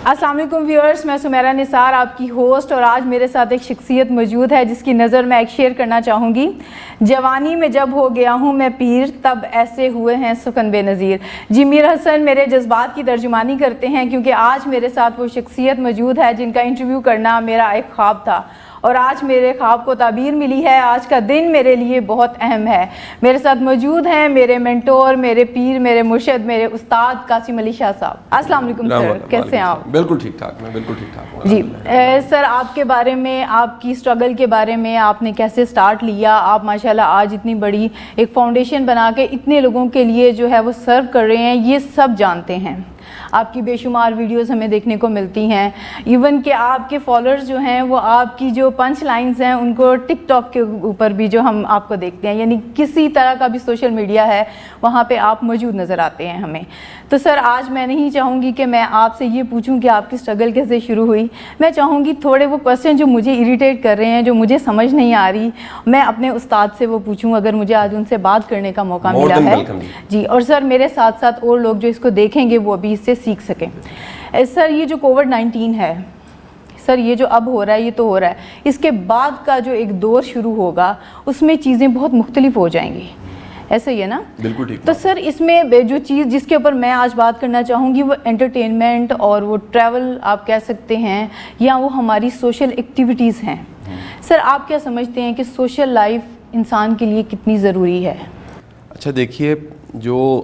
السلام علیکم ویورز، میں سمیرہ نثار آپ کی ہوسٹ، اور آج میرے ساتھ ایک شخصیت موجود ہے جس کی نظر میں ایک شیئر کرنا چاہوں گی۔ جوانی میں جب ہو گیا ہوں میں پیر، تب ایسے ہوئے ہیں سخن بے نظیر۔ جی میر حسن میرے جذبات کی ترجمانی کرتے ہیں، کیونکہ آج میرے ساتھ وہ شخصیت موجود ہے جن کا انٹرویو کرنا میرا ایک خواب تھا، اور آج میرے خواب کو تعبیر ملی ہے۔ آج کا دن میرے لیے بہت اہم ہے۔ میرے ساتھ موجود ہیں میرے مینٹور، میرے پیر، میرے مرشد، میرے استاد قاسم علی شاہ صاحب۔ السلام علیکم سر، کیسے ہیں آپ؟ بالکل ٹھیک ٹھاک، میں بالکل ٹھیک ٹھاک ہوں جی سر، آپ کے بارے میں، آپ کی اسٹرگل کے بارے میں، آپ نے کیسے سٹارٹ لیا؟ آپ ماشاءاللہ آج اتنی بڑی ایک فاؤنڈیشن بنا کے اتنے لوگوں کے لیے جو ہے وہ سرو کر رہے ہیں، یہ سب جانتے ہیں۔ آپ کی بے شمار ویڈیوز ہمیں دیکھنے کو ملتی ہیں، ایون کہ آپ کے فالوورز جو ہیں وہ آپ کی جو پنچ لائنز ہیں ان کو ٹک ٹاک کے اوپر بھی جو ہم آپ کو دیکھتے ہیں، یعنی کسی طرح کا بھی سوشل میڈیا ہے وہاں پہ آپ موجود نظر آتے ہیں ہمیں۔ تو سر آج میں نہیں چاہوں گی کہ میں آپ سے یہ پوچھوں کہ آپ کی اسٹرگل کیسے شروع ہوئی، میں چاہوں گی تھوڑے وہ کوسچن جو مجھے اریٹیٹ کر رہے ہیں، جو مجھے سمجھ نہیں آ رہی، میں اپنے استاد سے وہ پوچھوں، اگر مجھے آج ان سے بات کرنے کا موقع ملا ہے جی، اور سر میرے ساتھ ساتھ اور لوگ جو اس کو دیکھیں گے وہ بھی اس سے سیکھ سکیں۔ سر یہ جو کووڈ-19 ہے سر، یہ جو اب ہو رہا ہے یہ تو ہو رہا ہے، اس کے بعد کا جو ایک دور شروع ہوگا اس میں چیزیں بہت مختلف ہو جائیں گی، ایسا ہی ہے نا؟ بالکل ٹھیک۔ تو سر اس میں جو چیز جس کے اوپر میں آج بات کرنا چاہوں گی وہ انٹرٹینمنٹ اور وہ ٹریول آپ کہہ سکتے ہیں، یا وہ ہماری سوشل ایکٹیویٹیز ہیں۔ سر آپ کیا سمجھتے ہیں کہ سوشل لائف انسان کے لیے کتنی ضروری ہے؟ اچھا دیکھیے، جو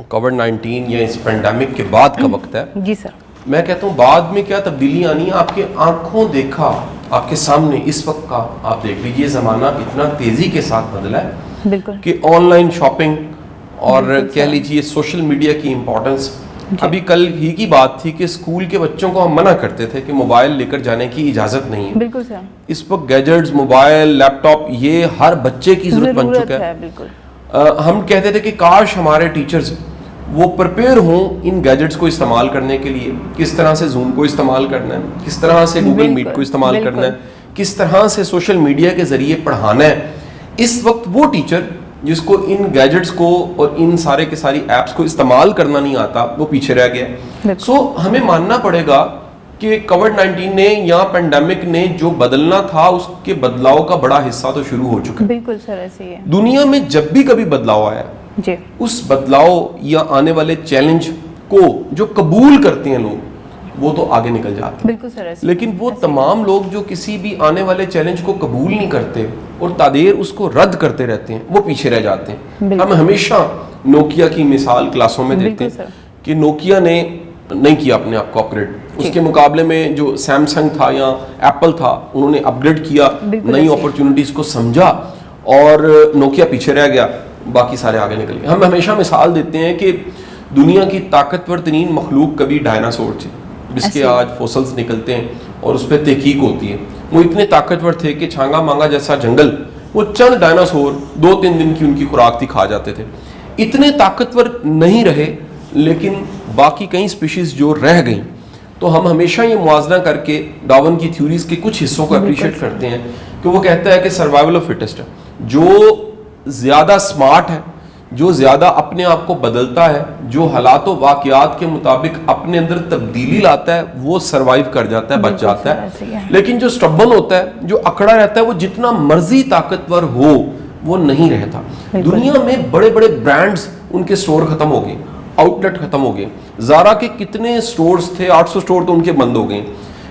کووڈ-19 یا اس پینڈیمک کے بعد کا وقت ہے، جی سر، میں کہتا ہوں بعد میں کیا تبدیلی آنی ہے، آپ کے آنکھوں دیکھا، آپ کے سامنے اس وقت کا آپ دیکھ لیجیے، زمانہ اتنا تیزی کے ساتھ بدلا ہے بالکل کہ آن لائن شاپنگ اور کہہ لیجیے سوشل میڈیا کی امپورٹنس۔ ابھی کل ہی کی بات تھی کہ اسکول کے بچوں کو ہم منع کرتے تھے کہ موبائل لے کر جانے کی اجازت نہیں ہے، بالکل سر، اس وقت گیجٹس، موبائل، لیپ ٹاپ یہ ہر بچے کی ضرورت بن چکا ہے۔ بالکل ہم کہتے تھے کہ کاش ہمارے ٹیچرز وہ پریپیئر ہوں ان گیجٹس کو استعمال کرنے کے لیے، کس طرح سے زوم کو استعمال کرنا ہے، کس طرح سے گوگل میٹ کو استعمال کرنا ہے، کس طرح سے سوشل میڈیا کے ذریعے پڑھانا ہے۔ اس وقت وہ ٹیچر جس کو ان گیجٹس کو اور ان سارے کے ساری ایپس کو استعمال کرنا نہیں آتا، وہ پیچھے رہ گیا۔ سو ہمیں ماننا پڑے گا کہ کووڈ-19 نے یا پینڈیمک نے جو بدلنا تھا اس کے بدلاؤ کا بڑا حصہ تو شروع ہو چکا ہے۔ بالکل سر، ایسے ہی ہے۔ دنیا میں جب بھی کبھی بدلاؤ آیا جی، اس بدلاؤ یا آنے والے چیلنج کو جو قبول کرتے ہیں لوگ وہ تو آگے نکل جاتے ہیں، بالکل سر، لیکن وہ تمام لوگ جو کسی بھی آنے والے چیلنج کو قبول نہیں کرتے اور تادیر اس کو رد کرتے رہتے ہیں، وہ پیچھے رہ جاتے ہیں۔ ہم ہمیشہ نوکیا کی مثال کلاسوں میں دیتے ہیں کہ نوکیا نے نہیں کیا اپنے آپ کو اپ گریڈ، اس کے مقابلے میں جو سیمسنگ تھا یا ایپل تھا انہوں نے اپ گریڈ کیا، نئی اپرچونٹیز کو سمجھا، اور نوکیا پیچھے رہ گیا، باقی سارے آگے نکل گئے۔ ہم ہمیشہ مثال دیتے ہیں کہ دنیا کی طاقتور ترین مخلوق کبھی ڈائناسور تھی، جس کے آج فوسلز نکلتے ہیں اور اس پہ تحقیق ہوتی ہے۔ وہ اتنے طاقتور تھے کہ چھانگا مانگا جیسا جنگل وہ چند ڈائناسور 2-3 دن کی ان کی خوراک تھی کھا جاتے تھے۔ اتنے طاقتور نہیں رہے، لیکن باقی کئی اسپیشیز جو رہ گئیں، تو ہم ہمیشہ یہ موازنہ کر کے ڈارون کی تھیوریز کے کچھ حصوں کو اپریشیٹ کرتے ہیں کہ وہ کہتا ہے کہ سروائیول آف فٹسٹ ہے، جو زیادہ سمارٹ ہے، جو زیادہ اپنے آپ کو بدلتا ہے، جو حالات و واقعات کے مطابق اپنے اندر تبدیلی لاتا ہے، وہ سروائیو کر جاتا ہے، بچ جاتا ہے۔ لیکن جو سٹبن ہوتا ہے، جو اکڑا رہتا ہے، وہ جتنا مرضی طاقتور ہو وہ نہیں رہتا۔ دنیا میں بڑے بڑے برانڈز ان کے سٹور ختم ہو گئے، آؤٹ لیٹ ختم ہو گئے۔ زارا کے کتنے سٹورز تھے، 800 سٹور تو ان کے بند ہو گئے۔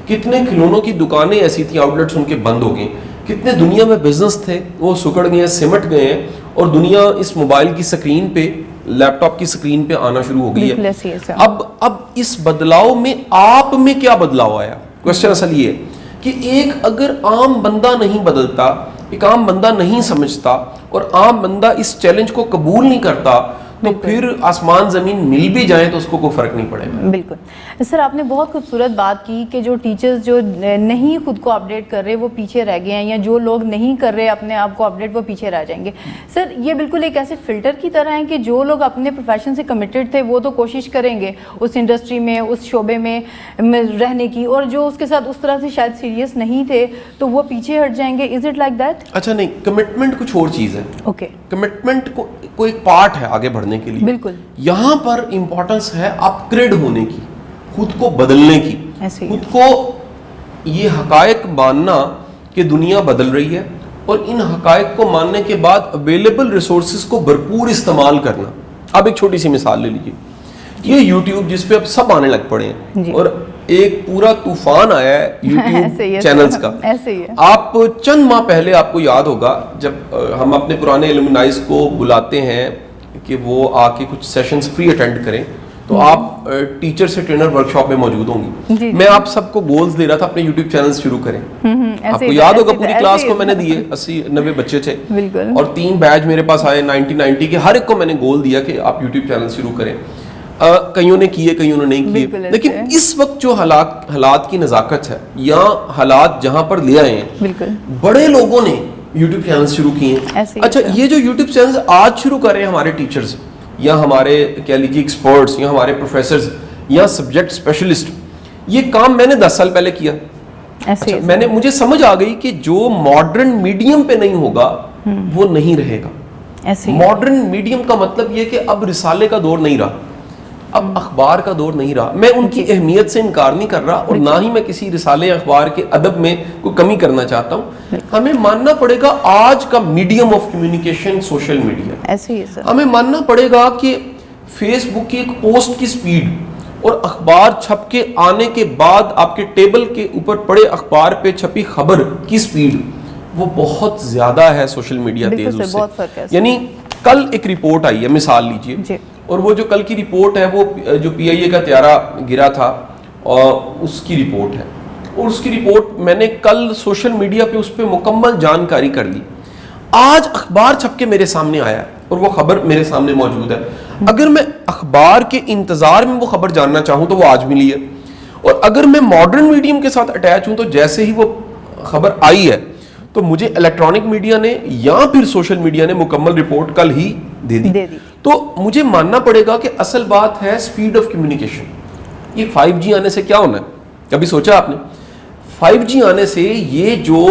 کتنے کھلونوں کی دکانیں ایسی تھیں، آؤٹ لیٹس ان کے بند ہو گئے۔ کتنے دنیا میں بزنس تھے وہ سکڑ گئے ہیں، سمٹ گئے ہیں، اور دنیا اس موبائل کی سکرین پہ، لیپ ٹاپ کی سکرین پہ آنا شروع ہو گئی ہے۔ اب اس بدلاؤ میں آپ میں کیا بدلاؤ آیا؟ کوشچن اصل یہ ہے کہ ایک اگر عام بندہ نہیں بدلتا، ایک عام بندہ نہیں سمجھتا، اور عام بندہ اس چیلنج کو قبول نہیں کرتا، تو پھر آسمان زمین مل بھی جائیں تو اس کو کوئی فرق نہیں پڑے گا۔ بالکل سر، آپ نے بہت خوبصورت بات کی کہ جو ٹیچرز جو نہیں خود کو اپڈیٹ کر رہے وہ پیچھے رہ گئے ہیں، یا جو لوگ نہیں کر رہے اپنے آپ کو اپڈیٹ وہ پیچھے رہ جائیں گے۔ سر یہ بالکل ایک ایسے فلٹر کی طرح ہے کہ جو لوگ اپنے پروفیشن سے کمیٹڈ تھے وہ تو کوشش کریں گے اس انڈسٹری میں، اس شعبے میں رہنے کی، اور جو اس کے ساتھ اس طرح سے شاید سیریس نہیں تھے تو وہ پیچھے ہٹ جائیں گے۔ Is it like that? اچھا نہیں، کمٹمنٹ کچھ اور چیز ہے۔ اوکے، کمٹمنٹ کو ایک پارٹ ہے آگے بڑھنے کے لیے۔ بالکل، یہاں پر امپورٹنس ہے اپ گریڈ ہونے کی، خود کو بدلنے کی, ایسے ہی خود کو یہ حقائق ماننا کہ دنیا بدل رہی ہے, اور ان حقائق کو ماننے کے بعد اویلیبل ریسورسز کو بھرپور استعمال کرنا. اب ایک چھوٹی سی مثال لے لیجیے, یہ یوٹیوب جس پہ اب سب آنے لگ پڑے ہیں, اور ایک پورا طوفان آیا ہے یوٹیوب چینلز کا. آپ چند ماہ پہلے آپ کو یاد ہوگا جب ہم اپنے پرانے ایلومنائز کو بلاتے ہیں کہ وہ آ کے کچھ سیشنز فری اٹینڈ کریں, تو آپ ٹیچر سے ٹرینر ورکشاپ میں موجود ہوں گی. میں آپ سب کو گولز دے رہا تھا اپنے یوٹیوب چینلز شروع کریں. آپ کو یاد ہوگا پوری کلاس کو میں نے دیے, 80-90 بچے تھے, اور 3 بیچ میرے پاس آئے 90 کے, ہر ایک کو میں نے گول دیا کہ آپ یوٹیوب چینل شروع کریں. کئیوں نے کیے, کئیوں نے نہیں کیے, لیکن اس وقت جو حالات کی نزاکت ہے یا حالات جہاں پر لے آئے ہیں, بڑے لوگوں نے یوٹیوب چینل شروع کیے ہیں. اچھا, یہ جو یوٹیوب چینل آج شروع کر رہے ہیں ہمارے ٹیچرز یا ہمارے کہہ لیجیے ایکسپرٹس یا ہمارے پروفیسرز یا سبجیکٹ اسپیشلسٹ, یہ کام میں نے 10 سال پہلے کیا. اچھا, مجھے سمجھ آ گئی کہ جو ماڈرن میڈیم پہ نہیں ہوگا وہ نہیں رہے گا. ماڈرن میڈیم کا مطلب یہ کہ اب رسالے کا دور نہیں رہا, اب اخبار کا دور نہیں رہا. میں ان کی اہمیت سے انکار نہیں کر رہا, اور نہ ہی میں کسی رسالے اخبار کے ادب میں کوئی کمی کرنا چاہتا ہوں. ہمیں ماننا پڑے گا آج کا medium of communication social media. ہمیں ماننا پڑے گا کہ فیس بک کی ایک پوسٹ کی سپیڈ اور اخبار چھپ کے آنے کے بعد آپ کے ٹیبل کے اوپر پڑے اخبار پہ چھپی خبر کی سپیڈ وہ بہت زیادہ ہے سوشل میڈیا تیز اس سے. یعنی کل ایک رپورٹ آئی ہے, مثال لیجئے, اور وہ جو کل کی رپورٹ ہے وہ جو PIA کا طیارہ گرا تھا اور اس کی رپورٹ ہے, اور اس کی رپورٹ میں نے کل سوشل میڈیا پہ اس پہ مکمل جانکاری کر لی. آج اخبار چھپ کے میرے سامنے آیا ہے اور وہ خبر میرے سامنے موجود ہے. اگر میں اخبار کے انتظار میں وہ خبر جاننا چاہوں تو وہ آج ملی ہے, اور اگر میں ماڈرن میڈیم کے ساتھ اٹیچ ہوں تو جیسے ہی وہ خبر آئی ہے تو مجھے الیکٹرانک میڈیا نے یا پھر سوشل میڈیا نے مکمل رپورٹ کل ہی دے دی. تو مجھے ماننا پڑے گا کہ اصل بات ہے سپیڈ آف کمیونیکیشن. یہ 5G آنے سے کیا ہونا ہے, کبھی سوچا آپ نے؟ 5G آنے سے یہ جو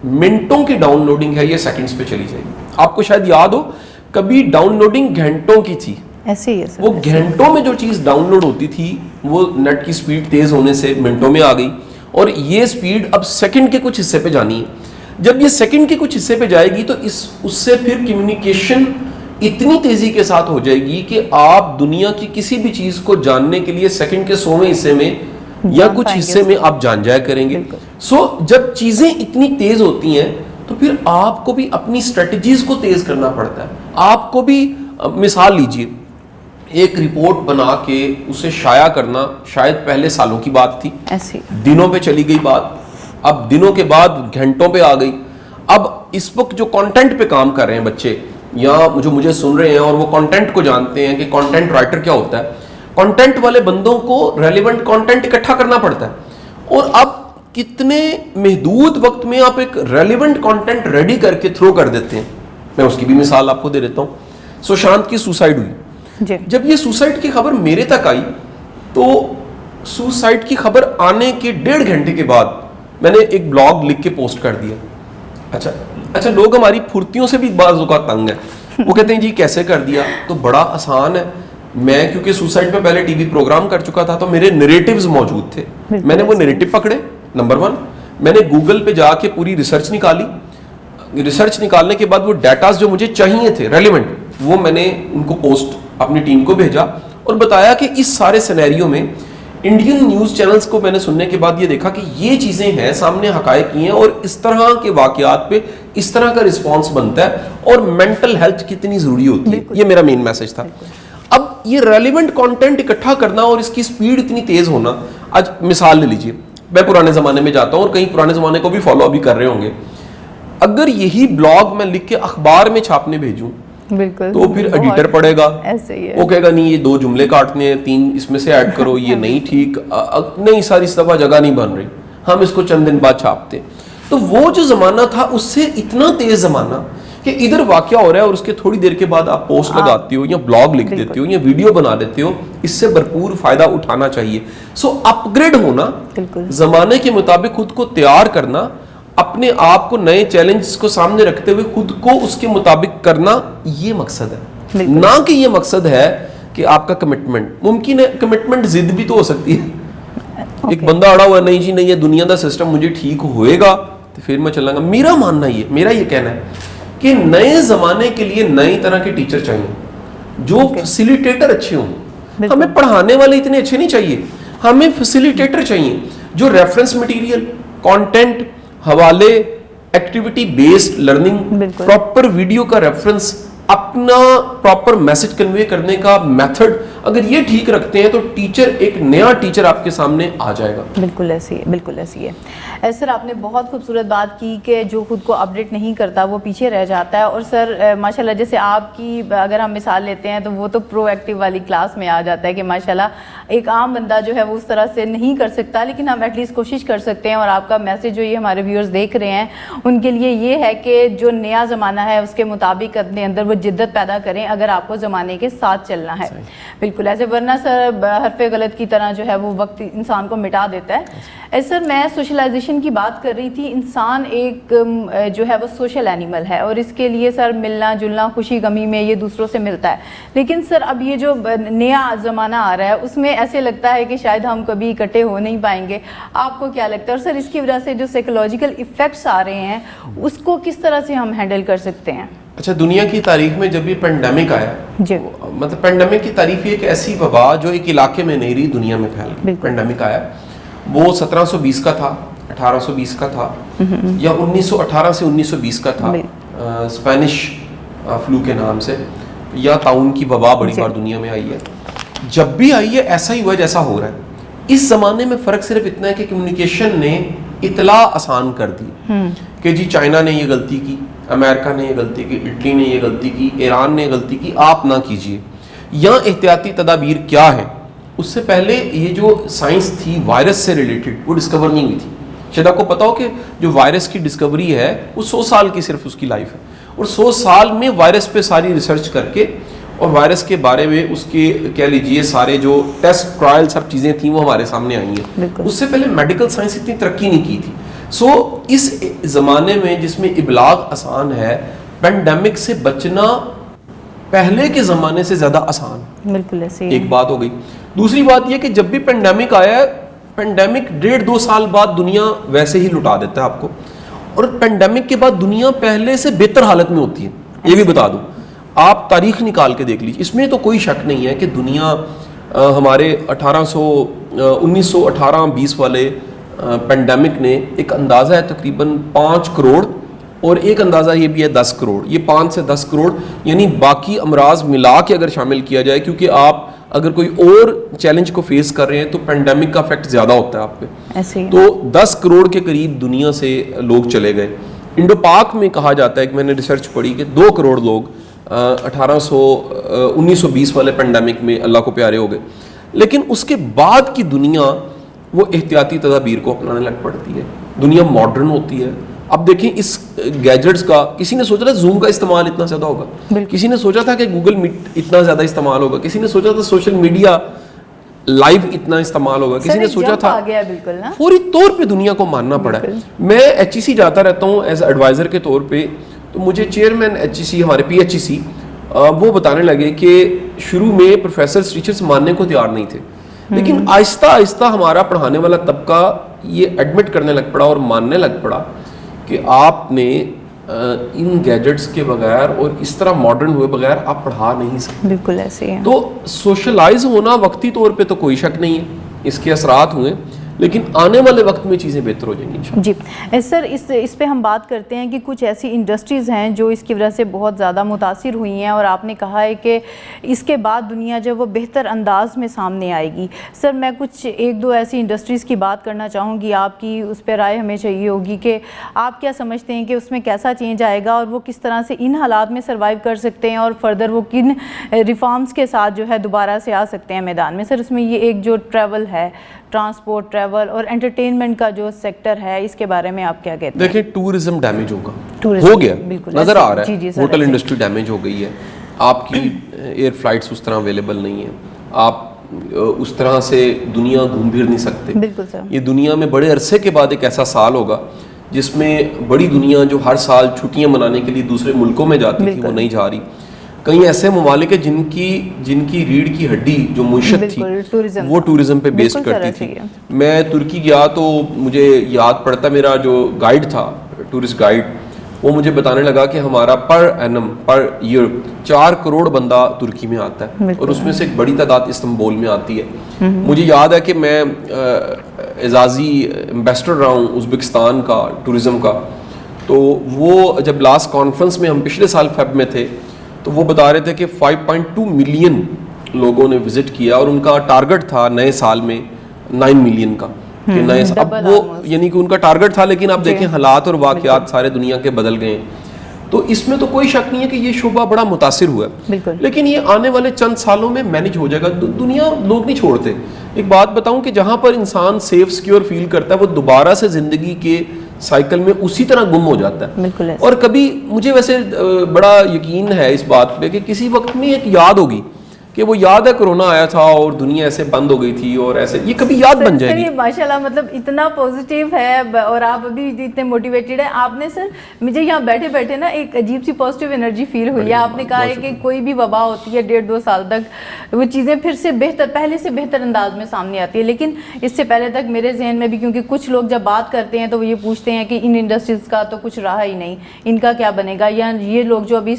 منٹوں کی ڈاؤن لوڈنگ ہے یہ سیکنڈز پہ چلی جائے گی. آپ کو شاید یاد ہو کبھی ڈاؤن لوڈنگ گھنٹوں کی تھی, وہ گھنٹوں میں جو چیز ڈاؤن لوڈ ہوتی تھی وہ نیٹ کی سپیڈ تیز ہونے سے منٹوں میں آ گئی, اور یہ سپیڈ اب سیکنڈ کے کچھ حصے پہ جانی ہے. جب یہ سیکنڈ کے کچھ حصے پہ جائے گی تو اس سے پھر کمیونیکیشن اتنی تیزی کے ساتھ ہو جائے گی کہ آپ دنیا کی کسی بھی چیز کو جاننے کے لیے سیکنڈ کے 100ویں حصے میں یا کچھ حصے میں آپ جان جایا کریں گے. جب چیزیں اتنی تیز ہوتی ہیں تو پھر آپ کو بھی اپنی اسٹریٹجیز کو تیز کرنا پڑتا ہے. آپ کو بھی مثال لیجئے, ایک رپورٹ بنا کے اسے شائع کرنا شاید پہلے سالوں کی بات تھی, دنوں پہ چلی گئی بات, اب دنوں کے بعد گھنٹوں پہ آ گئی. اب اس وقت جو کانٹینٹ پہ کام کر رہے ہیں بچے یا جو مجھے سن رہے ہیں اور وہ کانٹینٹ کو جانتے ہیں کہ کانٹینٹ رائٹر کیا ہوتا ہے, کانٹینٹ والے بندوں کو ریلیونٹ کانٹینٹ اکٹھا کرنا پڑتا ہے, اور اب کتنے محدود وقت میں آپ ایک ریلیونٹ کانٹینٹ ریڈی کر کے تھرو کر دیتے ہیں. میں اس کی بھی مثال آپ کو دے دیتا ہوں. سوشانت کی سوسائڈ ہوئی, جب یہ سوسائڈ کی خبر میرے تک آئی تو سوسائڈ کی خبر آنے کے 1.5 گھنٹے کے بعد میں نے ایک بلاگ لکھ کے پوسٹ کر دیا. اچھا لوگ ہماری پھرتیوں سے بھی بعض اوقات تنگ ہیں, وہ کہتے ہیں جی کیسے کر دیا, تو بڑا آسان ہے. میں کیونکہ سوسائڈ میں پہلے ٹی وی پروگرام کر چکا تھا تو میرے نریٹیوز موجود تھے, میں نے وہ نریٹیو پکڑے. نمبر 1, میں نے گوگل پہ جا کے پوری ریسرچ نکالی. ریسرچ نکالنے کے بعد وہ ڈیٹاز جو مجھے چاہیے تھے ریلیونٹ, وہ میں نے ان کو پوسٹ اپنی ٹیم کو بھیجا اور بتایا کہ اس سارے سینیریو میں انڈین نیوز چینلز کو میں نے سننے کے بعد یہ دیکھا کہ یہ چیزیں ہیں, سامنے حقائق ہیں, اور اس طرح کے واقعات پہ اس طرح کا رسپانس بنتا ہے, اور مینٹل ہیلتھ کتنی ضروری ہوتی ہے. یہ میرا مین میسج تھا. اب یہ ریلیونٹ کانٹینٹ اکٹھا کرنا اور اس کی سپیڈ اتنی تیز ہونا, آج مثال لے لیجئے, میں پرانے زمانے میں جاتا ہوں اور کئی پرانے زمانے کو بھی فالو ابھی کر رہے ہوں گے. اگر یہی بلاگ میں لکھ کے اخبار میں چھاپنے بھیجوں تو پھر ایڈیٹر پڑے گا, وہ کہے گا نہیں یہ 2 جملے کاٹنے ہیں, 3 اس میں سے ایڈ کرو, یہ نہیں ٹھیک, نہیں ساری اس دفعہ جگہ نہیں بن رہی, ہم اس کو چند دن بعد چھاپتے. تو وہ جو زمانہ تھا اس سے اتنا تیز زمانہ کہ ادھر واقعہ ہو رہا ہے اور اس کے تھوڑی دیر کے بعد آپ پوسٹ لگاتے ہو یا بلاگ لکھ دیتے ہو یا ویڈیو بنا دیتے ہو, اس سے بھرپور فائدہ اٹھانا چاہیے. اپ گریڈ ہونا, زمانے کے مطابق خود کو تیار کرنا, اپنے آپ کو نئے چیلنجز کو سامنے رکھتے ہوئے خود کو اس کے مطابق کرنا, یہ مقصد ہے. نہ کہ یہ مقصد ہے کہ آپ کا کمٹمنٹ. ممکن ہے کمٹمنٹ ضد بھی تو ہو سکتی ہے, ایک بندہ اڑا ہوا نہیں جی نہیں یہ دنیا دا سسٹم مجھے ٹھیک ہوئے گا تو پھر میں چلاں گا. میرا ماننا میرا یہ کہنا ہے کہ نئے زمانے کے لیے نئی طرح کے ٹیچر چاہیے جو فیسیلیٹیٹر اچھے ہوں. ہمیں پڑھانے والے اتنے اچھے نہیں چاہیے, ہمیں فیسیلیٹیٹر چاہیے جو ریفرنس مٹیریل, کانٹینٹ, حوالے, activity based learning, proper video کا ریفرنس, اپنا پراپر میسج کنوے کرنے کا میتھڈ, اگر یہ ٹھیک رکھتے ہیں تو ٹیچر ایک نیا ٹیچر آپ کے سامنے آ جائے گا. بالکل ایسی ہے, بالکل ایسی ہے. سر آپ نے بہت خوبصورت بات کی کہ جو خود کو اپڈیٹ نہیں کرتا وہ پیچھے رہ جاتا ہے. اور سر ماشاءاللہ جیسے آپ کی اگر ہم مثال لیتے ہیں تو وہ تو پرو ایکٹیو والی کلاس میں آ جاتا ہے کہ ماشاءاللہ ایک عام بندہ جو ہے وہ اس طرح سے نہیں کر سکتا, لیکن ہم ایٹ لیسٹ کوشش کر سکتے ہیں. اور آپ کا میسج جو یہ ہمارے ویورز دیکھ رہے ہیں ان کے لیے یہ ہے کہ جو نیا زمانہ ہے اس کے مطابق اپنے اندر وہ جدت پیدا کریں اگر آپ کو زمانے کے ساتھ چلنا ہے. بالکل ایسے, ورنہ سر حرف غلط کی طرح جو ہے وہ وقت انسان کو مٹا دیتا ہے. سر میں سوشلائزیشن کی بات کر رہی تھی. انسان ایک جو ہے وہ سوشل اینیمل ہے اور اس کے لیے سر ملنا جلنا خوشی غمی میں یہ دوسروں سے ملتا ہے. لیکن سر اب یہ جو نیا زمانہ آ رہا ہے اس میں ایسے لگتا ہے کہ شاید ہم کبھی اکٹھے ہو نہیں پائیں گے. آپ کو کیا لگتا ہے؟ اور سر اس کی وجہ سے جو سائیکولوجیکل ایفیکٹس آ رہے ہیں اس کو کس طرح سے ہم ہینڈل کر سکتے ہیں؟ اچھا, دنیا کی تاریخ میں جب یہ پینڈیمک آیا, مطلب پینڈیمک کی تعریف یہ کہ ایسی وبا جو ایک علاقے میں نہیں رہی دنیا میں پھیل گئی. پینڈیمک آیا وہ 1720 کا تھا, 1820 کا تھا, یا 1918 سے 1920 کا تھا, اسپینش فلو کے نام سے, یا طاعون کی وبا بڑی بار دنیا میں آئی ہے. جب بھی آئی ہے ایسا ہی ہوا جیسا ہو رہا ہے. اس زمانے میں فرق صرف اتنا ہے کہ کمیونیکیشن نے اطلاع آسان کر دی کہ جی چائنا نے یہ غلطی کی, امریکہ نے یہ غلطی کی, اٹلی نے یہ غلطی کی, ایران نے غلطی کی, آپ نہ کیجئے. یہاں احتیاطی تدابیر کیا ہیں؟ اس سے پہلے یہ جو سائنس تھی وائرس سے ریلیٹڈ وہ ڈسکور نہیں ہوئی تھی. شاید آپ کو پتا ہو کہ جو وائرس کی ڈسکوری ہے وہ 100 سال کی صرف اس کی لائف ہے, اور 100 سال میں وائرس پہ ساری ریسرچ کر کے اور وائرس کے بارے میں اس کے کہہ لیجئے سارے جو ٹیسٹ ٹرائل سب چیزیں تھیں وہ ہمارے سامنے آئی ہیں. اس سے پہلے میڈیکل سائنس اتنی ترقی نہیں کی تھی. سو اس زمانے میں جس میں ابلاغ آسان ہے, پینڈیمک سے بچنا پہلے کے زمانے سے زیادہ آسان. بالکل ایسے ایک بات ہو گئی. دوسری بات یہ کہ جب بھی پینڈیمک آیا ہے, پینڈیمک 1.5-2 سال بعد دنیا ویسے ہی لٹا دیتا ہے آپ کو, اور پینڈیمک کے بعد دنیا پہلے سے بہتر حالت میں ہوتی ہے. یہ بھی بتا دوں, آپ تاریخ نکال کے دیکھ لیجیے, اس میں تو کوئی شک نہیں ہے کہ دنیا ہمارے 1918-20 والے پینڈیمک نے ایک اندازہ ہے تقریباً 5 کروڑ, اور ایک اندازہ یہ بھی ہے 10 کروڑ, یہ 5 سے 10 کروڑ یعنی باقی امراض ملا کے اگر شامل کیا جائے, کیونکہ آپ اگر کوئی اور چیلنج کو فیس کر رہے ہیں تو پینڈیمک کا افیکٹ زیادہ ہوتا ہے آپ پہ. تو 10 کروڑ کے قریب دنیا سے لوگ چلے گئے. انڈو پاک میں کہا جاتا ہے کہ میں نے ریسرچ پڑھی کہ 2 کروڑ لوگ 1920 والے پینڈیمک میں اللہ کو پیارے ہو گئے. لیکن اس کے بعد کی دنیا وہ احتیاطی تدابیر کو اپنانے لگ پڑتی ہے, دنیا ماڈرن ہوتی ہے. اب دیکھیں اس گیجٹس کا, کسی نے سوچا تھا زوم کا استعمال اتنا زیادہ ہوگا, کسی نے سوچا تھا کہ گوگل میٹ اتنا زیادہ استعمال ہوگا, کسی نے سوچا تھا سوشل میڈیا لائیو اتنا استعمال ہوگا, کسی نے سوچا تھا. فوری طور پہ دنیا کو ماننا پڑا ہے. میں HEC جاتا رہتا ہوں ایز ایڈوائزر کے طور پہ, تو مجھے چیئرمین HEC ہمارے PHEC وہ بتانے لگے کہ شروع میں پروفیسرز ٹیچرز ماننے کو تیار نہیں تھے, لیکن آہستہ آہستہ ہمارا پڑھانے والا طبقہ یہ ایڈمٹ کرنے لگ پڑا اور ماننے لگ پڑا کہ آپ نے ان گیجٹس کے بغیر اور اس طرح ماڈرن ہوئے بغیر آپ پڑھا نہیں سکتے. بالکل ایسے ہے. تو سوشلائز ہونا وقتی طور پہ تو کوئی شک نہیں ہے, اس کے اثرات ہوئے, لیکن آنے والے وقت میں چیزیں بہتر ہو جائیں گی انشاءاللہ. جی سر, اس پہ ہم بات کرتے ہیں کہ کچھ ایسی انڈسٹریز ہیں جو اس کی وجہ سے بہت زیادہ متاثر ہوئی ہیں, اور آپ نے کہا ہے کہ اس کے بعد دنیا جو وہ بہتر انداز میں سامنے آئے گی. سر میں کچھ 1-2 ایسی انڈسٹریز کی بات کرنا چاہوں گی, آپ کی اس پہ رائے ہمیں چاہیے ہوگی کہ آپ کیا سمجھتے ہیں کہ اس میں کیسا چینج آئے گا, اور وہ کس طرح سے ان حالات میں سروائیو کر سکتے ہیں, اور فردر وہ کن ریفارمز کے ساتھ جو ہے دوبارہ سے آ سکتے ہیں میدان میں. سر اس میں یہ ایک جو ٹریول ہے, ٹرانسپورٹ, ٹریول اور انٹرٹینمنٹ کا جو سیکٹر ہے, اس کے بارے میں آپ کیا کہتے ہیں؟ دیکھیں ٹورزم ڈیمیج ہوگا, ہو گیا, نظر آ رہا ہے. ہوٹل انڈسٹری ڈیمیج ہو گئی ہے, آپ کی ایئر فلائٹس اس طرح اویلیبل نہیں ہیں, آپ اس طرح سے دنیا گھوم پھر نہیں سکتے. بالکل سر. یہ دنیا میں بڑے عرصے کے بعد ایک ایسا سال ہوگا جس میں بڑی دنیا جو ہر سال چھٹیاں منانے کے لیے دوسرے ملکوں میں جاتی تھی وہ نہیں جا رہی. کئی ایسے ممالک ہیں جن کی ریڑھ کی ہڈی جو معیشت تھی وہ ٹورزم پہ بیس کرتی تھی. میں ترکی گیا تو مجھے یاد پڑتا میرا جو گائیڈ تھا, ٹورسٹ گائیڈ, وہ مجھے بتانے لگا کہ ہمارا پر ایئر 4 کروڑ بندہ ترکی میں آتا ہے, اور اس میں سے ایک بڑی تعداد استنبول میں آتی ہے. مجھے یاد ہے کہ میں اعزازی ایمبیسڈر رہا ہوں ازبکستان کا ٹورزم کا, تو وہ جب لاسٹ کانفرنس میں ہم پچھلے سال فیب میں تھے تو وہ بتا رہے تھے کہ 5.2 ملین لوگوں نے وزٹ کیا, اور ان کا ٹارگٹ تھا نئے سال میں 9 ملین کا کہ نئے اب وہ یعنی کہ ان کا ٹارگٹ تھا, لیکن آپ دیکھیں حالات اور واقعات سارے دنیا کے بدل گئے ہیں. تو اس میں تو کوئی شک نہیں ہے کہ یہ شعبہ بڑا متاثر ہوا ہے, لیکن یہ آنے والے چند سالوں میں مینج ہو جائے گا. دنیا لوگ نہیں چھوڑتے. ایک بات بتاؤں کہ جہاں پر انسان سیف سیکیور فیل کرتا ہے وہ دوبارہ سے زندگی کے سائیکل میں اسی طرح گم ہو جاتا ہے. اور کبھی مجھے ویسے بڑا یقین ہے اس بات پہ کہ کسی وقت میں ایک یاد ہوگی کہ وہ یاد ہے کرونا آیا تھا اور دنیا ایسے بند ہو گئی تھی, اور ایسے یہ کبھی یاد بن جائے گی. ماشاءاللہ مطلب اتنا پازیٹیو ہے اور آپ ابھی اتنے موٹیویٹڈ ہیں. آپ نے سر مجھے یہاں بیٹھے بیٹھے نا ایک عجیب سی پازیٹیو انرجی فیل ہوئی ہے. آپ نے کہا ہے کہ کوئی بھی وبا ہوتی ہے 1.5-2 سال تک وہ چیزیں پھر سے بہتر پہلے سے بہتر انداز میں سامنے آتی ہے, لیکن اس سے پہلے تک میرے ذہن میں بھی, کیونکہ کچھ لوگ جب بات کرتے ہیں تو وہ یہ پوچھتے ہیں کہ ان انڈسٹریز کا تو کچھ رہا ہی نہیں, ان کا کیا بنے گا, یا یہ لوگ جو ابھی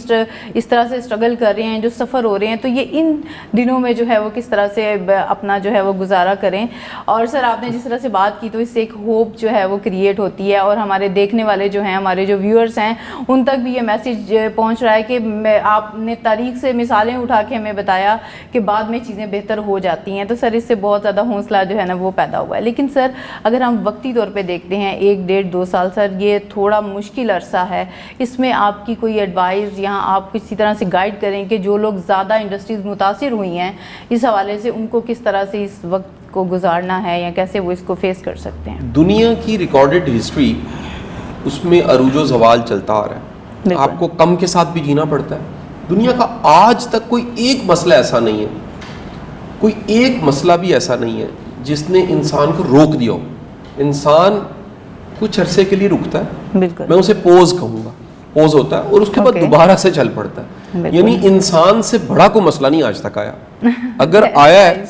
اس طرح سے اسٹرگل کر رہے ہیں, جو سفر ہو رہے ہیں, تو یہ ان دنوں میں جو ہے وہ کس طرح سے اپنا جو ہے وہ گزارا کریں. اور سر آپ نے جس طرح سے بات کی تو اس سے ایک ہوپ جو ہے وہ کریٹ ہوتی ہے, اور ہمارے دیکھنے والے جو ہیں, ہمارے جو ویورز ہیں, ان تک بھی یہ میسیج پہنچ رہا ہے کہ آپ نے تاریخ سے مثالیں اٹھا کے ہمیں بتایا کہ بعد میں چیزیں بہتر ہو جاتی ہیں. تو سر اس سے بہت زیادہ حوصلہ جو ہے نا وہ پیدا ہوا ہے. لیکن سر اگر ہم وقتی طور پہ دیکھتے ہیں 1-1.5-2 سال, سر یہ تھوڑا مشکل عرصہ ہے. اس میں آپ کی کوئی ایڈوائز یہاں آپ کسی طرح سے گائیڈ کریں کہ جو لوگ زیادہ انڈسٹریز متاثر ہوئی ہیں اس حوالے سے ان کو کس طرح سے اس وقت کو گزارنا ہے, یا کیسے وہ اس کو فیس کر سکتے ہیں؟ دنیا کی ریکارڈڈ ہسٹری اس میں عروج و زوال چلتا آ رہا ہے. آپ کو کم کے ساتھ بھی جینا پڑتا ہے. دنیا کا آج تک کوئی ایک مسئلہ ایسا نہیں ہے, کوئی ایک مسئلہ بھی ایسا نہیں ہے جس نے انسان کو روک دیا ہو. انسان کچھ عرصے کے لیے رکتا ہے, میں اسے پوز کہوں گا, پوز ہوتا ہے, اور اس کے بعد دوبارہ سے چل پڑتا ہے. یعنی انسان سے بڑا کوئی مسئلہ نہیں آج تک آیا. اگر آیا ہے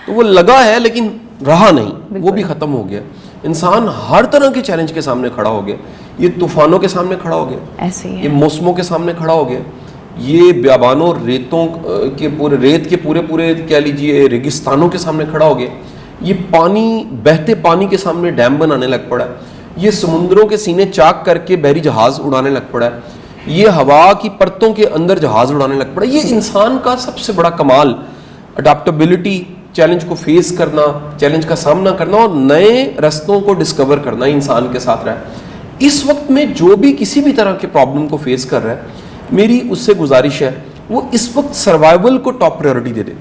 تو وہ لگا ہے لیکن رہا نہیں, وہ بھی ختم ہو گیا. انسان ہر طرح کے چیلنج کے سامنے کھڑا ہو گیا. یہ طوفانوں کے سامنے کھڑا ہو گیا, یہ موسموں کے سامنے کھڑا ہو گیا, یہ بیابانوں ریتوں کے پورے ریت کے پورے کہہ لیجیے ریگستانوں کے سامنے کھڑا ہو گیا. یہ پانی بہتے پانی کے سامنے ڈیم بنانے لگ پڑا ہے. یہ سمندروں کے سینے چاک کر کے بحری جہاز اڑانے لگ پڑا ہے. یہ ہوا کی پرتوں کے اندر جہاز اڑانے لگ پڑا. یہ انسان کا سب سے بڑا کمال, اڈاپٹیبلٹی, چیلنج کو فیس کرنا, چیلنج کا سامنا کرنا اور نئے رستوں کو ڈسکور کرنا انسان کے ساتھ رہا ہے. اس وقت میں جو بھی کسی بھی طرح کے پرابلم کو فیس کر رہا ہے, میری اس سے گزارش ہے وہ اس وقت سروائیول کو ٹاپ پریورٹی دے دے,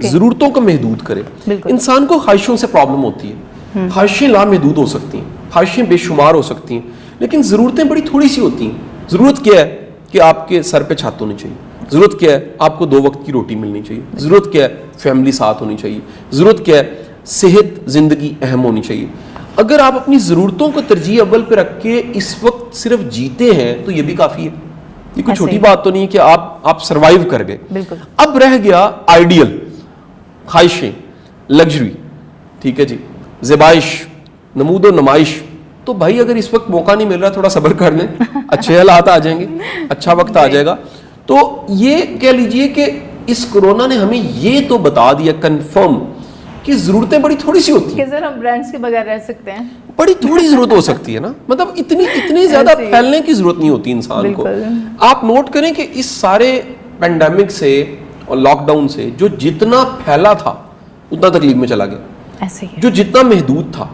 ضرورتوں کو محدود کرے. انسان کو خواہشوں سے پرابلم ہوتی ہے, خواہشیں لامحدود ہو سکتی ہیں, خواہشیں بے شمار ہو سکتی ہیں, لیکن ضرورتیں بڑی تھوڑی سی ہوتی ہیں. ضرورت کیا ہے کہ آپ کے سر پہ چھت ہونی چاہیے, ضرورت کیا ہے آپ کو 2 وقت کی روٹی ملنی چاہیے, ضرورت کیا ہے فیملی ساتھ ہونی چاہیے, ضرورت کیا ہے صحت زندگی اہم ہونی چاہیے. اگر آپ اپنی ضرورتوں کو ترجیح اول پہ رکھ کے اس وقت صرف جیتے ہیں تو یہ بھی کافی ہے. یہ کوئی چھوٹی بات تو نہیں کہ آپ سروائیو کر گئے. اب رہ گیا آئیڈیل, خواہشیں, لگژری, ٹھیک ہے جی, زیبائش, نمود و نمائش. تو بھائی اگر اس وقت موقع نہیں مل رہا تھوڑا صبر کر لیں, اچھے حالات آ جائیں گے, اچھا وقت آ جائے گا. تو یہ کہہ لیجئے کہ اس کورونا نے ہمیں یہ تو بتا دیا کنفرم کہ ضرورتیں بڑی تھوڑی سی ہوتی ہیں. کہ سر ہم برانڈز کے بغیر رہ سکتے ہیں, بڑی تھوڑی ضرورت ہو سکتی ہے نا, مطلب اتنی زیادہ پھیلنے کی ضرورت نہیں ہوتی انسان کو. آپ نوٹ کریں کہ اس سارے پینڈیمک سے اور لاک ڈاؤن سے جو جتنا پھیلا تھا اتنا تکلیف میں چلا گیا. جو جتنا محدود تھا,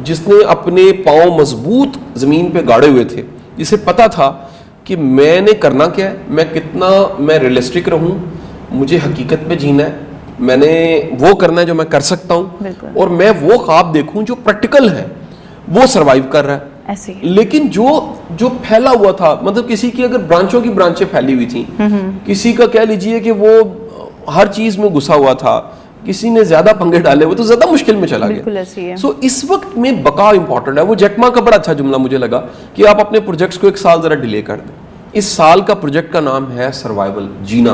جس نے اپنے پاؤں مضبوط زمین پہ گاڑے ہوئے تھے, جسے پتا تھا کہ میں نے کرنا کیا ہے, میں ریئلسٹک رہوں, مجھے حقیقت پہ جینا ہے, میں نے وہ کرنا ہے جو میں کر سکتا ہوں, اور میں وہ خواب دیکھوں جو پریکٹیکل ہے, وہ سروائیو کر رہا ہے. لیکن جو پھیلا ہوا تھا, مطلب کسی کی اگر برانچوں کی برانچیں پھیلی ہوئی تھیں, کسی کا کہہ لیجئے کہ وہ ہر چیز میں گھسا ہوا تھا, کسی نے زیادہ پنگے ڈالے ہوئے, تو زیادہ مشکل میں چلا گیا. سو اس وقت میں بقا امپورٹنٹ ہے. وہ جیک ما کا بڑا اچھا جملہ مجھے لگا کہ آپ اپنے پروجیکٹس کو 1 سال ذرا ڈیلے کر دیں, اس سال کا پروجیکٹ کا نام ہے سروائیول، جینا،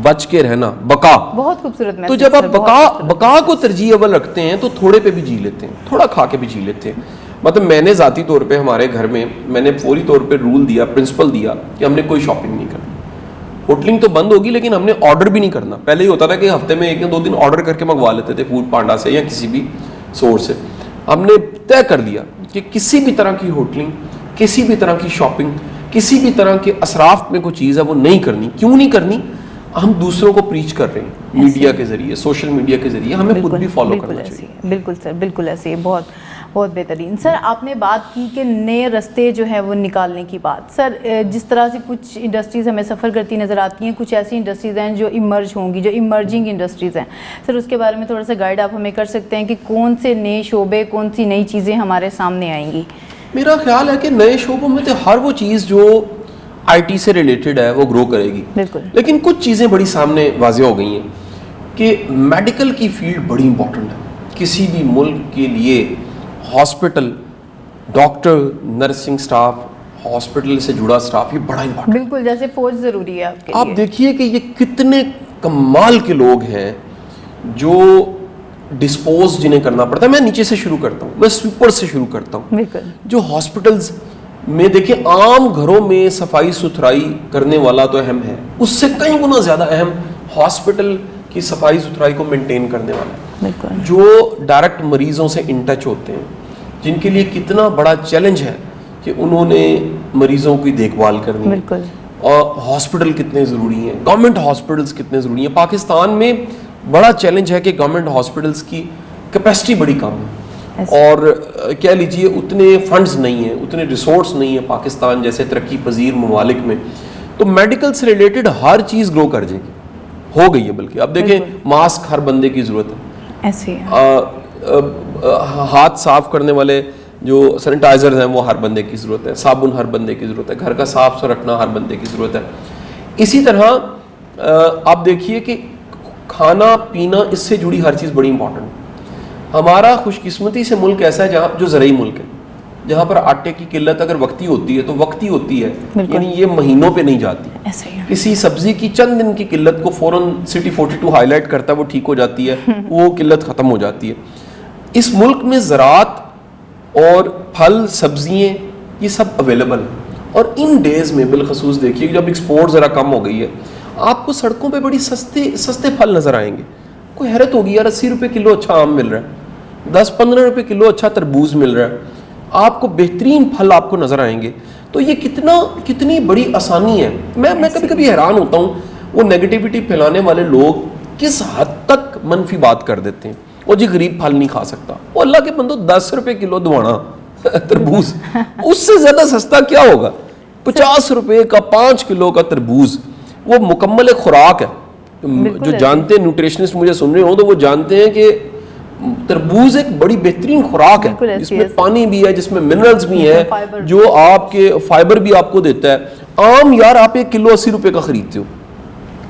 بچ کے رہنا، بقا. بہت خوبصورت میسج. تو جب آپ بقا کو ترجیح اول رکھتے ہیں تو تھوڑے پہ بھی جی لیتے ہیں، تھوڑا کھا کے بھی جی لیتے ہیں. مطلب میں نے ذاتی طور پہ ہمارے گھر میں نے فوری طور پہ رول دیا، پرنسپل دیا کہ ہم نے کوئی شاپنگ نہیں کرنی. ہوٹلنگ تو بند ہوگی لیکن ہم نے آرڈر بھی نہیں کرنا. پہلے یہ ہوتا تھا کہ ہفتے میں 1 یا 2 دن آرڈر کر کے منگوا لیتے تھے فوڈ پانڈا سے یا کسی بھی سورس سے. ہم نے طے کر لیا کہ کسی بھی طرح کی ہوٹلنگ، کسی بھی طرح کی شاپنگ، کسی بھی طرح کے اسراف میں کوئی چیز ہے وہ نہیں کرنی. کیوں نہیں کرنی؟ ہم دوسروں کو پریچ کر رہے ہیں میڈیا کے ذریعے، سوشل میڈیا کے ذریعے، ہمیں خود بھی فالو کرنا چاہیے. بالکل سر، بالکل ایسے ہی. بہت بہت بہترین. سر آپ نے بات کی کہ نئے راستے جو ہیں وہ نکالنے کی بات. سر جس طرح سے کچھ انڈسٹریز ہمیں سفر کرتی نظر آتی ہیں، کچھ ایسی انڈسٹریز ہیں جو ایمرج ہوں گی، جو ایمرجنگ انڈسٹریز ہیں، سر اس کے بارے میں تھوڑا سا گائیڈ آپ ہمیں کر سکتے ہیں کہ کون سے نئے شعبے، کون سی نئی چیزیں ہمارے سامنے آئیں گی؟ میرا خیال ہے کہ نئے شعبوں میں تو ہر وہ چیز جو آئی ٹی سے ریلیٹڈ ہے وہ گرو کرے گی. بالکل. لیکن کچھ چیزیں بڑی سامنے واضح ہو گئی ہیں کہ میڈیکل کی فیلڈ بڑی امپورٹنٹ ہے. کسی بھی ملک کے لیے hospital, doctor, nursing staff, hospital سے جڑا سٹاف، یہ بڑا امپورٹنٹ. بالکل، جیسے فوج ضروری ہے آپ کے لیے. آپ دیکھیے کہ یہ کتنے کمال کے لوگ ہیں جو ڈسپوز جنہیں کرنا پڑتا ہے. میں نیچے سے شروع کرتا ہوں، میں سوپر سے شروع کرتا ہوں. بالکل. جو ہاسپٹلز میں دیکھیں عام گھروں میں صفائی ستھرائی کرنے والا تو اہم ہے، اس سے کئی گنا زیادہ اہم ہاسپٹل کی صفائی ستھرائی کو مینٹین کرنے والا ہے. بالکل. جو ڈائریکٹ مریضوں سے ان ٹچ ہوتے ہیں، جن کے لیے کتنا بڑا چیلنج ہے کہ انہوں نے مریضوں کی دیکھ بھال کرنی ہے. بالکل. اور ہاسپٹل کتنے ضروری ہیں، گورنمنٹ ہاسپٹلس کتنے ضروری ہیں. پاکستان میں بڑا چیلنج ہے کہ گورنمنٹ ہاسپٹلس کی کیپیسٹی بڑی کم ہے، اور کہہ لیجئے اتنے فنڈز نہیں ہیں، اتنے ریسورس نہیں ہیں پاکستان جیسے ترقی پذیر ممالک میں. تو میڈیکل سے ریلیٹڈ ہر چیز گرو کر جائے گی، ہو گئی ہے. بلکہ اب دیکھیں ماسک ہر بندے کی ضرورت ہے، ایسے ہاتھ صاف کرنے والے جو سینیٹائزر ہیں وہ ہر بندے کی ضرورت ہے، صابن ہر بندے کی ضرورت ہے، گھر کا صاف رکھنا ہر بندے کی ضرورت ہے. اسی طرح آپ دیکھیے کہ کھانا پینا، اس سے جڑی ہر چیز بڑی امپورٹنٹ. ہمارا خوش قسمتی سے ملک ایسا ہے جہاں جو زرعی ملک ہے، جہاں پر آٹے کی قلت اگر وقتی ہوتی ہے تو وقتی ہوتی ہے، یعنی یہ مہینوں پہ نہیں جاتی. کسی سبزی کی چند دن کی قلت کو فوراً سٹی 42 ہائی لائٹ کرتا ہے، وہ ٹھیک ہو جاتی ہے، وہ قلت ختم ہو جاتی ہے. اس ملک میں زراعت اور پھل سبزیاں یہ سب اویلیبل ہیں. اور ان ڈیز میں بالخصوص دیکھیے جب ایکسپورٹ ذرا کم ہو گئی ہے، آپ کو سڑکوں پہ بڑی سستے پھل نظر آئیں گے. کوئی حیرت ہوگی یار 80 روپے کلو اچھا آم مل رہا ہے، 10-15 روپے کلو اچھا تربوز مل رہا ہے، آپ کو بہترین پھل آپ کو نظر آئیں گے. تو یہ کتنی بڑی آسانی ہے. میں کبھی کبھی حیران ہوتا ہوں وہ نیگیٹیوٹی پھیلانے والے لوگ کس حد تک منفی بات کر دیتے ہیں. وہ جی غریب پھل نہیں کھا سکتا، وہ اللہ کے بندو 10 روپے کلو دوانا تربوز، اس سے زیادہ سستا کیا ہوگا؟ 50 روپے کا 5 کلو کا تربوز، وہ مکمل ایک خوراک ہے. جو جانتے ہیں نیوٹریشنسٹ مجھے سن رہے ہوں تو وہ جانتے ہیں کہ تربوز ایک بڑی بہترین خوراک ہے، جس میں پانی بھی ہے، جس میں منرلز بھی ہیں، جو آپ کے فائبر بھی آپ کو دیتا ہے. آم یار آپ 1 کلو 80 روپے کا خریدتے ہو،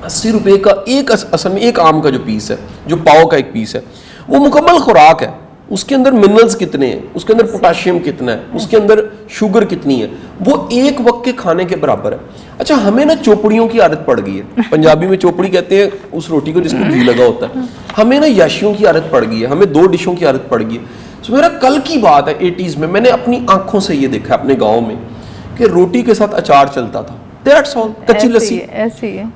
80 روپے کا اصل میں ایک آم کا جو پیس ہے، جو پاؤ کا ایک پیس ہے، وہ مکمل خوراک ہے. اس کے اندر منرلز کتنے ہیں، اس کے اندر پوٹاشیم کتنا ہے، اس کے اندر شوگر کتنی ہے، وہ ایک وقت کے کھانے کے برابر ہے. اچھا ہمیں نا چوپڑیوں کی عادت پڑ گئی ہے، پنجابی میں چوپڑی کہتے ہیں اس روٹی کو جس کو گھی لگا ہوتا ہے. ہمیں نا یاشیوں کی عادت پڑ گئی ہے، ہمیں 2 ڈشوں کی عادت پڑ گئی ہے. سو میرا کل کی بات ہے 80s میں نے اپنی آنکھوں سے یہ دیکھا اپنے گاؤں میں کہ روٹی کے ساتھ اچار چلتا تھا، دیٹس آل. کچی لسی،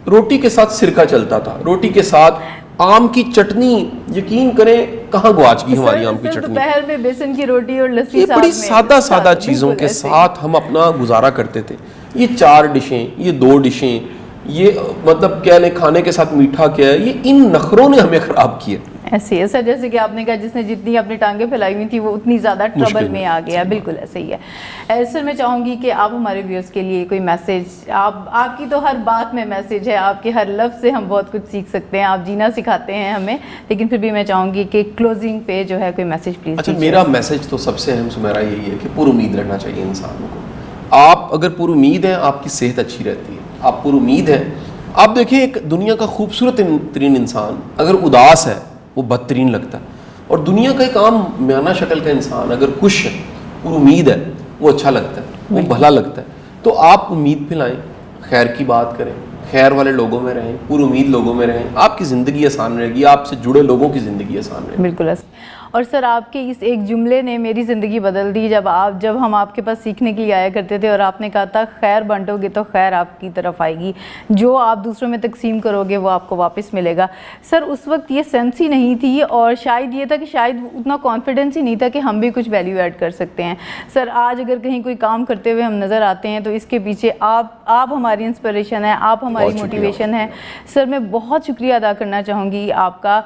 روٹی کے ساتھ سرکہ چلتا تھا، روٹی کے ساتھ آم کی چٹنی. یقین کریں کہاں گواچ گئی ہماری آم کی چٹنی. دوپہر میں بیسن کی روٹی اور لسی، یہ بڑی سادہ چیزوں کے ساتھ ہم اپنا گزارا کرتے تھے. یہ 4 ڈشیں، یہ 2 ڈشیں، یہ مطلب کیا لیں کھانے کے ساتھ میٹھا کیا ہے، یہ ان نخروں نے ہمیں خراب کیا. ایسے ہے سر، جیسے کہ آپ نے کہا جس نے جتنی اپنی ٹانگیں پھیلائی ہوئی تھی وہ اتنی زیادہ ٹربل میں آ گیا. بالکل ایسے ہی ہے. سر میں چاہوں گی کہ آپ ہمارے ویورز کے لیے کوئی میسیج، آپ کی تو ہر بات میں میسیج ہے، آپ کے ہر لفظ سے ہم بہت کچھ سیکھ سکتے ہیں، آپ جینا سکھاتے ہیں ہمیں، لیکن پھر بھی میں چاہوں گی کہ کلوزنگ پہ جو ہے کوئی میسیج پلیز. اچھا میرا میسیج تو سب سے اہم سمیرا یہی ہے کہ پر امید رہنا چاہیے انسانوں کو. آپ اگر پر امید ہیں آپ کی صحت اچھی رہتی ہے. آپ پر امید ہیں، آپ دیکھیں ایک دنیا کا خوبصورت ترین انسان اگر اداس ہے وہ بدترین لگتا ہے، اور دنیا کا ایک عام میانہ شکل کا انسان اگر خوش ہے، پر امید ہے، وہ اچھا لگتا ہے، وہ بھلا لگتا ہے. تو آپ امید پھیلائیں، خیر کی بات کریں, خیر والے لوگوں میں رہیں, پوری امید لوگوں میں رہیں, آپ کی زندگی آسان رہے گی, آپ سے جڑے لوگوں کی زندگی آسان رہے گی. بالکل. اور سر آپ کے اس ایک جملے نے میری زندگی بدل دی. جب ہم آپ کے پاس سیکھنے کے لیے آیا کرتے تھے اور آپ نے کہا تھا خیر بانٹو گے تو خیر آپ کی طرف آئے گی, جو آپ دوسروں میں تقسیم کرو گے وہ آپ کو واپس ملے گا. سر اس وقت یہ سینس ہی نہیں تھی, اور شاید یہ تھا کہ شاید اتنا کانفیڈنس ہی نہیں تھا کہ ہم بھی کچھ ویلیو ایڈ کر سکتے ہیں. سر آج اگر کہیں کوئی کام کرتے ہوئے ہم نظر آتے ہیں تو اس کے پیچھے آپ ہماری انسپریشن ہیں, آپ ہماری موٹیویشن ہیں. سر میں بہت شکریہ ادا کرنا چاہوں گی آپ کا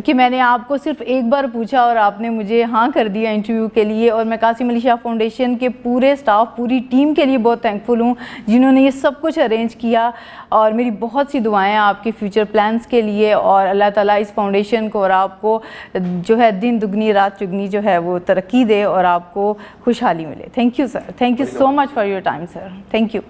کہ میں نے آپ کو صرف ایک بار پوچھا اور آپ نے مجھے ہاں کر دیا انٹرویو کے لیے. اور میں قاسم علی شاہ فاؤنڈیشن کے پورے سٹاف, پوری ٹیم کے لیے بہت تھینکفل ہوں جنہوں نے یہ سب کچھ ارینج کیا. اور میری بہت سی دعائیں ہیں آپ کے فیوچر پلانز کے لیے, اور اللہ تعالیٰ اس فاؤنڈیشن کو اور آپ کو جو ہے دن دگنی رات چگنی جو ہے وہ ترقی دے اور آپ کو خوشحالی ملے. Thank you sir, thank you so much for your time sir, thank you.